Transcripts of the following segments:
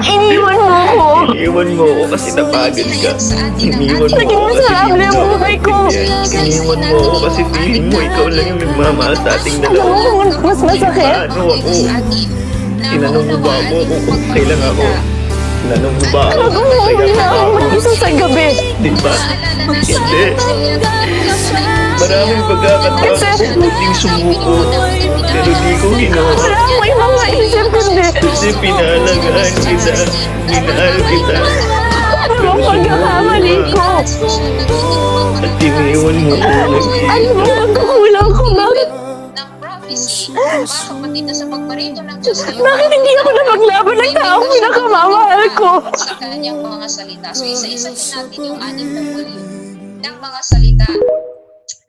iniwan mo ako. Iniwan mo ako kasi napagod ka. Iniwan mo Naging ako kasi miserable ang hindi mo ako buhay ko. maintindihan. Iniwan mo ako kasi feeling mo ikaw lang yung nagmamahal sa ating Alam dalawa. mo kung mas masakit? Paano ako? Tinanong mo ba ako kung kailan ako? Tinanong mo ba ako kung Nag-uuwi kaya na pa ako ako? mag-isa sa gabi. Di ba? Hindi. Maraming pagkakataon muling sumuko. Pero di ko ginawa. Wala akong ibang maisip kundi. Kasi pinahalagaan kita. Minahal kita. Ano ang pagkakamali ko? At iniwan mo ako Ano ang pagkukulang ko? Bakit? ng prophecy, mga kapatid na sa pagparito ng Diyos kayo. Bakit hindi ako napaglaban ng taong pinakamamahal ko? Sa kanyang mga salita. So isa-isa din natin yung anim na volume ng mga salita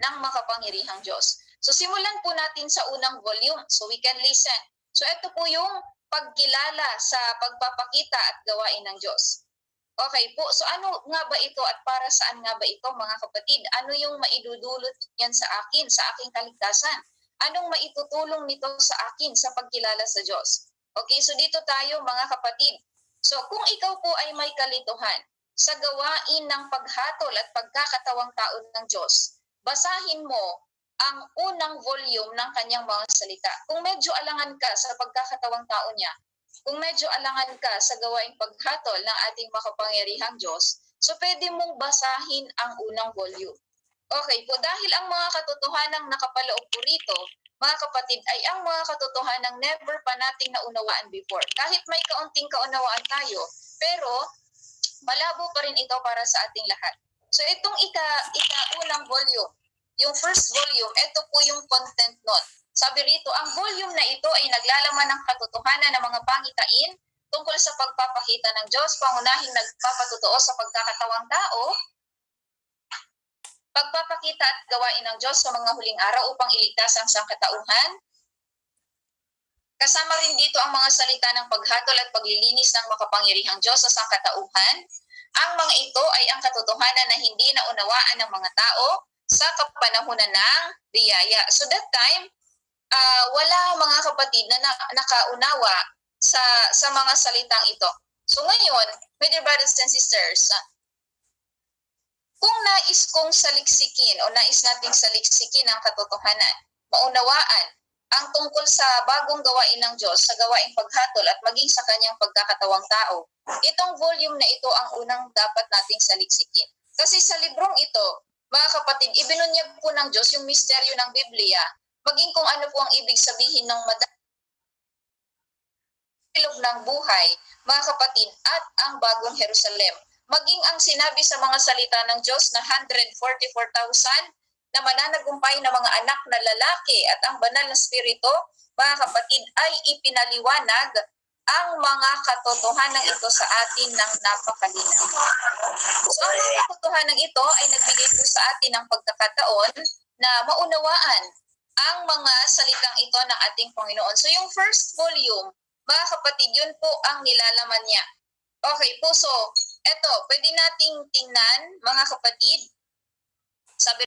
ng makapangyarihang Diyos. So simulan po natin sa unang volume so we can listen. So ito po yung pagkilala sa pagpapakita at gawain ng Diyos. Okay po, so ano nga ba ito at para saan nga ba ito mga kapatid? Ano yung maidudulot yan sa akin, sa aking kaligtasan? Anong maitutulong nito sa akin sa pagkilala sa Diyos? Okay, so dito tayo mga kapatid. So kung ikaw po ay may kalituhan sa gawain ng paghatol at pagkakatawang tao ng Diyos, basahin mo ang unang volume ng kanyang mga salita. Kung medyo alangan ka sa pagkakatawang tao niya, kung medyo alangan ka sa gawaing paghatol ng ating makapangyarihang Diyos, so pwede mong basahin ang unang volume. Okay po, dahil ang mga katotohanang nakapaloob po rito, mga kapatid, ay ang mga katotohanang never pa nating naunawaan before. Kahit may kaunting kaunawaan tayo, pero malabo pa rin ito para sa ating lahat. So itong ika-unang volume, yung first volume, ito po yung content nun. Sabi rito, ang volume na ito ay naglalaman ng katotohanan ng mga pangitain tungkol sa pagpapakita ng Diyos, pangunahing nagpapatotoo sa pagkakatawang tao, pagpapakita at gawain ng Diyos sa mga huling araw upang iligtas ang sangkatauhan. Kasama rin dito ang mga salita ng paghatol at paglilinis ng makapangyarihang Diyos sa sangkatauhan. Ang mga ito ay ang katotohanan na hindi naunawaan ng mga tao sa kapanahunan ng biyaya. So that time, wala mga kapatid na nakaunawa sa mga salitang ito. So ngayon, my dear brothers and sisters, kung nais kong saliksikin o nais nating saliksikin ang katotohanan, maunawaan ang tungkol sa bagong gawain ng Diyos sa gawaing paghatol at maging sa kanyang pagkakatawang tao, itong volume na ito ang unang dapat nating saliksikin. Kasi sa librong ito, mga kapatid, ibinunyag po ng Diyos yung misteryo ng Biblia, maging kung ano po ang ibig sabihin ng madalog ng buhay, mga kapatid, at ang bagong Jerusalem. Maging ang sinabi sa mga salita ng Diyos na 144,000 na mananagumpay na mga anak na lalaki at ang banal na spirito, mga kapatid, ay ipinaliwanag ang mga katotohanan ito sa atin ng napakalinaw. So ang mga katotohanan ito ay nagbigay po sa atin ng pagkakataon na maunawaan ang mga salitang ito ng ating Panginoon. So yung first volume, mga kapatid, yun po ang nilalaman niya. Okay po, so eto, pwede nating tingnan mga kapatid. Sabi